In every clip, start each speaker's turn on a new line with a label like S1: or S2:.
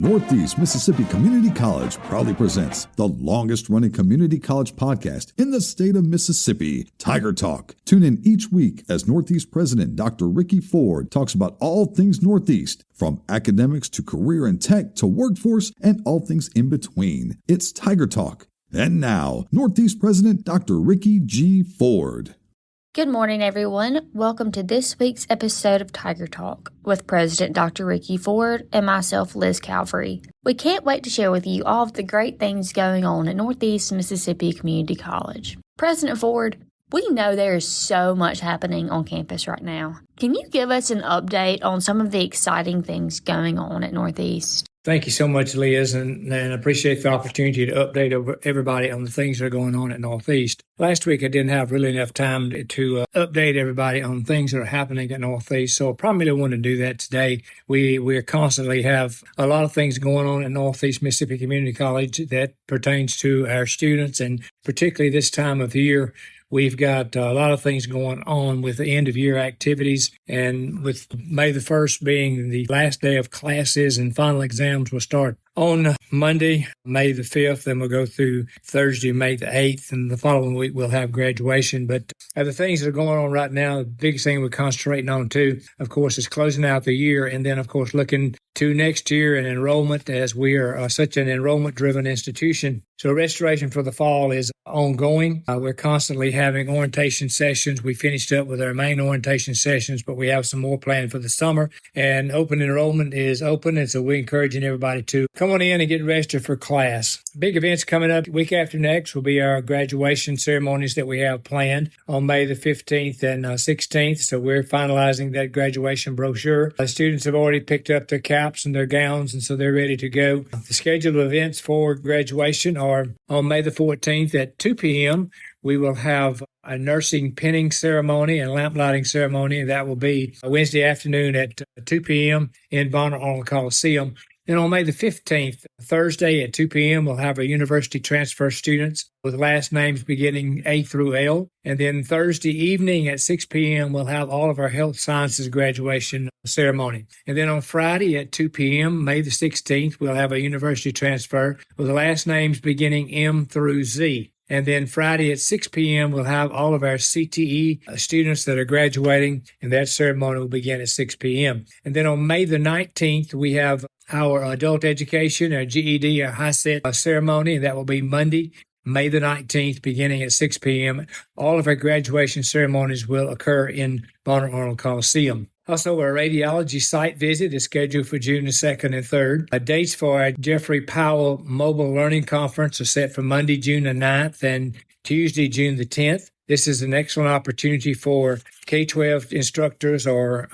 S1: Northeast Mississippi Community College proudly presents the longest-running community college podcast in the state of Mississippi, Tiger Talk. Tune in each week as Northeast President Dr. Ricky Ford talks about all things Northeast, from academics to career and tech to workforce and all things in between. It's Tiger Talk. And now, Northeast President Dr. Ricky G. Ford.
S2: Good morning, everyone. Welcome to this week's episode of Tiger Talk with President Dr. Ricky Ford and myself, Liz Calvery. We can't wait to share with you all of the great things going on at Northeast Mississippi Community College. President Ford, we know there is so much happening on campus right now. Can you give us an update on some of the exciting things going on at Northeast?
S3: Thank you so much, Liz, and I appreciate the opportunity to update everybody on the things that are going on at Northeast. Last week, I didn't have really enough time to update everybody on things that are happening at Northeast, so I probably want to do that today. We constantly have a lot of things going on at Northeast Mississippi Community College that pertains to our students, and particularly this time of year, we've got a lot of things going on with the end-of-year activities, and with May the 1st being the last day of classes and final exams will start on Monday, May the 5th, and we'll go through Thursday, May the 8th, and the following week we'll have graduation. But the things that are going on right now, the biggest thing we're concentrating on too, of course, is closing out the year, and then, of course, looking to next year and enrollment, as we are such an enrollment-driven institution. So registration for the fall is ongoing. We're constantly having orientation sessions. We finished up with our main orientation sessions, but we have some more planned for the summer. And open enrollment is open, and so we're encouraging everybody to come on in and get registered for class. Big events coming up week after next will be our graduation ceremonies that we have planned on May the 15th and 16th. So we're finalizing that graduation brochure. The students have already picked up their caps and their gowns, and so they're ready to go. The scheduled events for graduation are on May the 14th at 2 p.m. We will have a nursing pinning ceremony and lamp lighting ceremony, and that will be Wednesday afternoon at 2 p.m. in Bonner Arnold Coliseum. Then on May the 15th, Thursday at 2 p.m., we'll have our university transfer students with last names beginning A through L. And then Thursday evening at 6 p.m., we'll have all of our health sciences graduation ceremony. And then on Friday at 2 p.m., May the 16th, we'll have a university transfer with the last names beginning M through Z. And then Friday at 6 p.m., we'll have all of our CTE students that are graduating, and that ceremony will begin at 6 p.m. And then on May the 19th, we have our adult education, our GED, our HiSET ceremony, and that will be Monday, May the 19th, beginning at 6 p.m. All of our graduation ceremonies will occur in Bonner Arnold Coliseum. Also, our radiology site visit is scheduled for June the 2nd and 3rd. Dates for our Jeffrey Powell Mobile Learning Conference are set for Monday, June the 9th and Tuesday, June the 10th. This is an excellent opportunity for K-12 instructors or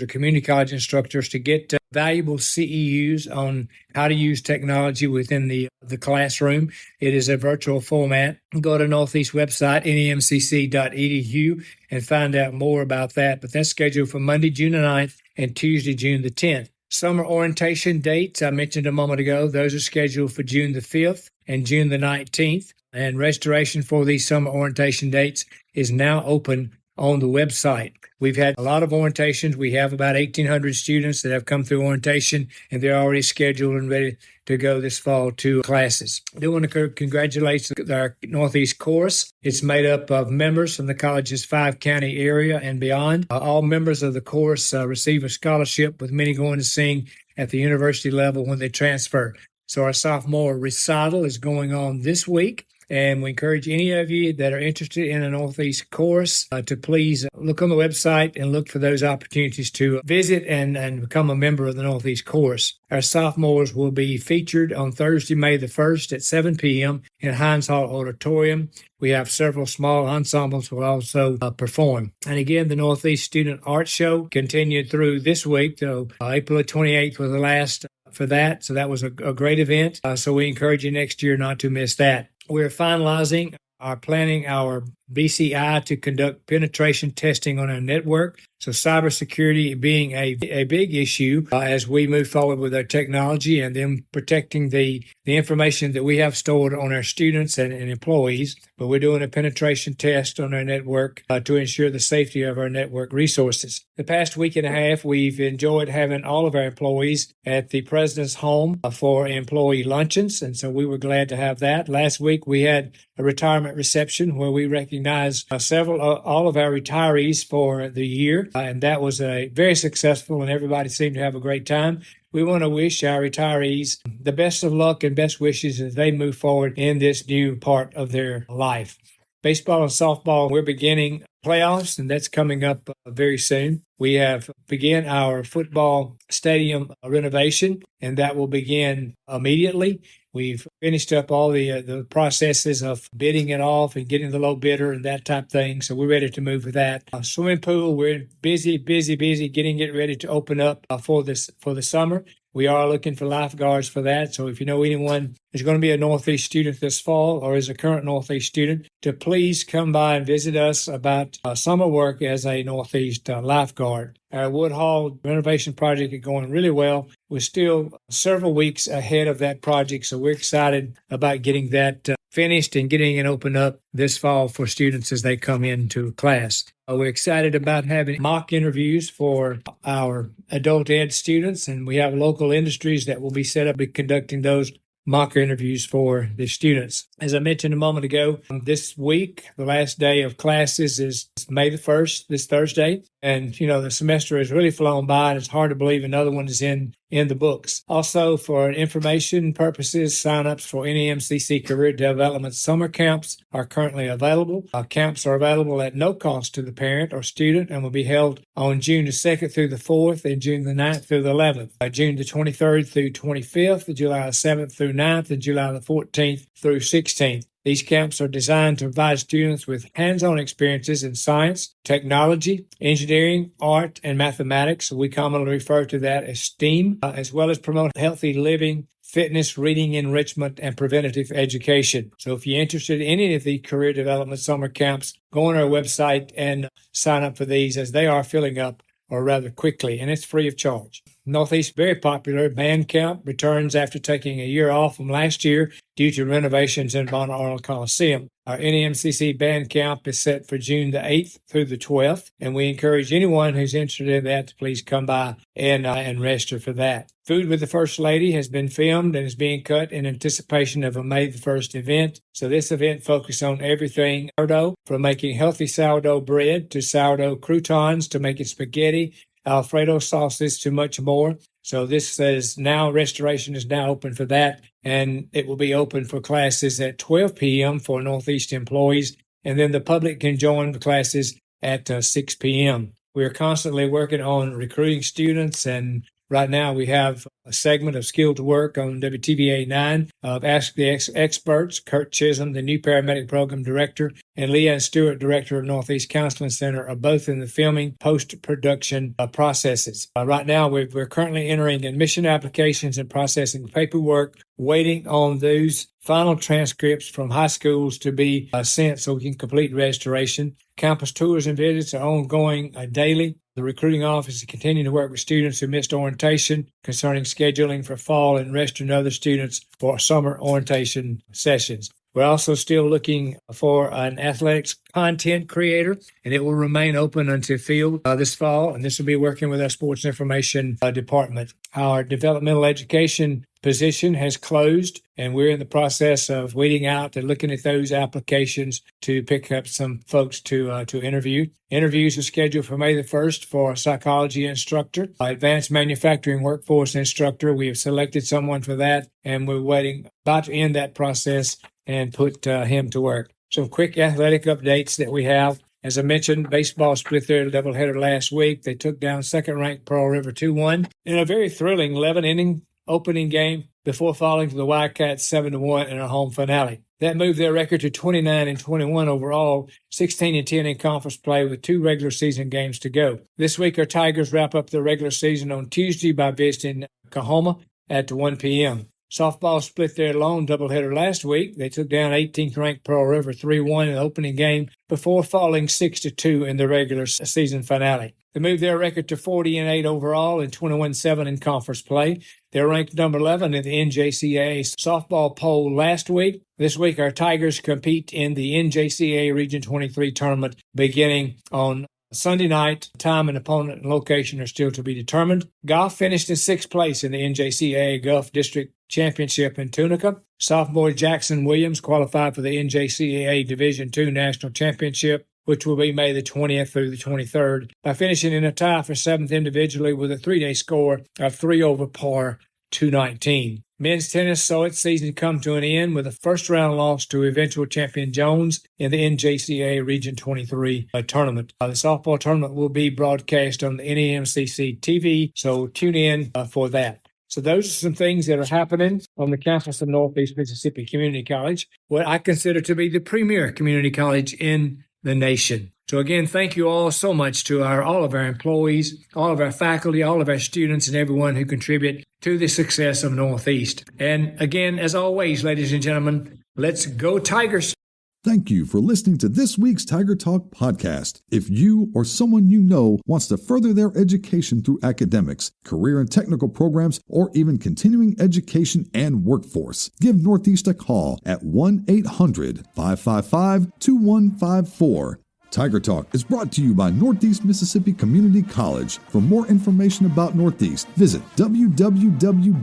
S3: community college instructors to get valuable CEUs on how to use technology within the classroom. It is a virtual format. Go to Northeast website, NEMCC.edu, and find out more about that. But that's scheduled for Monday, June the 9th and Tuesday, June the 10th. Summer orientation dates, I mentioned a moment ago, those are scheduled for June the 5th and June the 19th. And registration for these summer orientation dates is now open on the website. We've had a lot of orientations. We have about 1,800 students that have come through orientation, and they're already scheduled and ready to go this fall to classes. I do want to congratulate our Northeast Chorus. It's made up of members from the college's 5-county area and beyond. All members of the chorus receive a scholarship, with many going to sing at the university level when they transfer. So our sophomore recital is going on this week. And we encourage any of you that are interested in a Northeast Chorus to please look on the website and look for those opportunities to visit and become a member of the Northeast Chorus. Our sophomores will be featured on Thursday, May the 1st at 7 p.m. in Hines Hall Auditorium. We have several small ensembles who will also perform. And again, the Northeast Student Art Show continued through this week. So April 28th was the last for that. So that was a great event. So we encourage you next year not to miss that. We're finalizing planning our BCI to conduct penetration testing on our network. So cybersecurity being a big issue as we move forward with our technology and them protecting the information that we have stored on our students and employees. But we're doing a penetration test on our network to ensure the safety of our network resources. The past week and a half, we've enjoyed having all of our employees at the President's home for employee luncheons, and so we were glad to have that. Last week, we had a retirement reception where we recognized all of our retirees for the year, and that was very successful, and everybody seemed to have a great time. We want to wish our retirees the best of luck and best wishes as they move forward in this new part of their life. Baseball and softball, we're beginning playoffs, and that's coming up very soon. We have begun our football stadium renovation, and that will begin immediately. We've finished up all the processes of bidding it off and getting the low bidder and that type of thing, so we're ready to move with that. Swimming pool, we're busy getting it ready to open up for the summer. We are looking for lifeguards for that, so if you know anyone who's going to be a Northeast student this fall or is a current Northeast student, to please come by and visit us about summer work as a Northeast lifeguard. Our Wood Hall renovation project is going really well. We're still several weeks ahead of that project, so we're excited about getting that finished and getting it opened up this fall for students as they come into class. We're excited about having mock interviews for our adult ed students, and we have local industries that will be set up and conducting those mock interviews for the students. As I mentioned a moment ago, this week, the last day of classes is May the 1st, this Thursday. And, the semester has really flown by, and it's hard to believe another one is in the books. Also, for information purposes, sign-ups for NEMCC Career Development Summer Camps are currently available. Camps are available at no cost to the parent or student and will be held on June the 2nd through the 4th and June the 9th through the 11th, June the 23rd through 25th, July the 7th through 9th, and July the 14th through 16th. These camps are designed to provide students with hands-on experiences in science, technology, engineering, art, and mathematics. We commonly refer to that as STEAM, as well as promote healthy living, fitness, reading enrichment, and preventative education. So if you're interested in any of the career development summer camps, go on our website and sign up for these as they are filling up or rather quickly, and it's free of charge. Northeast, very popular band camp returns after taking a year off from last year due to renovations in Von Arnold Coliseum. Our NEMCC band camp is set for June the 8th through the 12th, and we encourage anyone who's interested in that to please come by and register for that. Food with the First Lady has been filmed and is being cut in anticipation of a May the 1st event. So this event focuses on everything sourdough, from making healthy sourdough bread to sourdough croutons to making spaghetti, Alfredo sauces to much more. So restoration is now open for that, and it will be open for classes at 12 p.m. for Northeast employees, and then the public can join the classes at 6 p.m. We are constantly working on recruiting students, and right now we have a segment of Skill to Work on WTVA 9 of Ask the Experts. Kurt Chisholm, the new paramedic program director, and Leanne Stewart, director of Northeast Counseling Center, are both in the filming post-production processes. Right now, we're currently entering admission applications and processing paperwork, waiting on those final transcripts from high schools to be sent so we can complete restoration. Campus tours and visits are ongoing daily. The recruiting office is continuing to work with students who missed orientation concerning scheduling for fall and registering other students for summer orientation sessions. We're also still looking for an athletics content creator, and it will remain open until field this fall, and this will be working with our sports information department. Our developmental education position has closed, and we're in the process of weeding out and looking at those applications to pick up some folks to interview. Interviews are scheduled for May the 1st for a psychology instructor, advanced manufacturing workforce instructor. We have selected someone for that, and we're about to end that process and put him to work. Some quick athletic updates that we have. As I mentioned, baseball split their doubleheader last week. They took down second-ranked Pearl River 2-1 in a very thrilling 11-inning opening game before falling to the Wildcats 7-1 in a home finale. That moved their record to 29-21 overall, 16-10 in conference play with 2 regular season games to go. This week, our Tigers wrap up their regular season on Tuesday by visiting Oklahoma at 1 p.m. Softball split their lone doubleheader last week. They took down 18th-ranked Pearl River 3-1 in the opening game before falling 6-2 in the regular season finale. They moved their record to 40-8 overall and 21-7 in conference play. They're ranked number 11 in the NJCAA softball poll last week. This week, our Tigers compete in the NJCAA Region 23 tournament beginning on Sunday night. Time and opponent and location are still to be determined. Golf finished in 6th place in the NJCAA Gulf District Championship in Tunica. Sophomore Jackson Williams qualified for the NJCAA Division II National Championship, which will be May the 20th through the 23rd, by finishing in a tie for 7th individually with a 3-day score of 3 over par 219. Men's tennis saw its season come to an end with a first-round loss to eventual champion Jones in the NJCAA Region 23 tournament. The softball tournament will be broadcast on the NEMCC TV, so tune in for that. So those are some things that are happening on the campus of Northeast Mississippi Community College, what I consider to be the premier community college in the nation. So again, thank you all so much to all of our employees, all of our faculty, all of our students, and everyone who contribute to the success of Northeast. And again, as always, ladies and gentlemen, let's go Tigers.
S1: Thank you for listening to this week's Tiger Talk podcast. If you or someone you know wants to further their education through academics, career and technical programs, or even continuing education and workforce, give Northeast a call at 1-800-555-2154. Tiger Talk is brought to you by Northeast Mississippi Community College. For more information about Northeast, visit www.nemcc.edu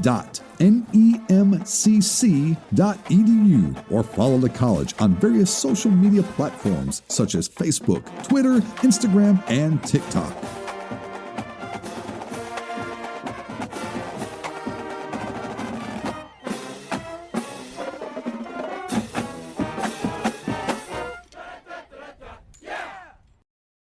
S1: or follow the college on various social media platforms such as Facebook, Twitter, Instagram, and TikTok.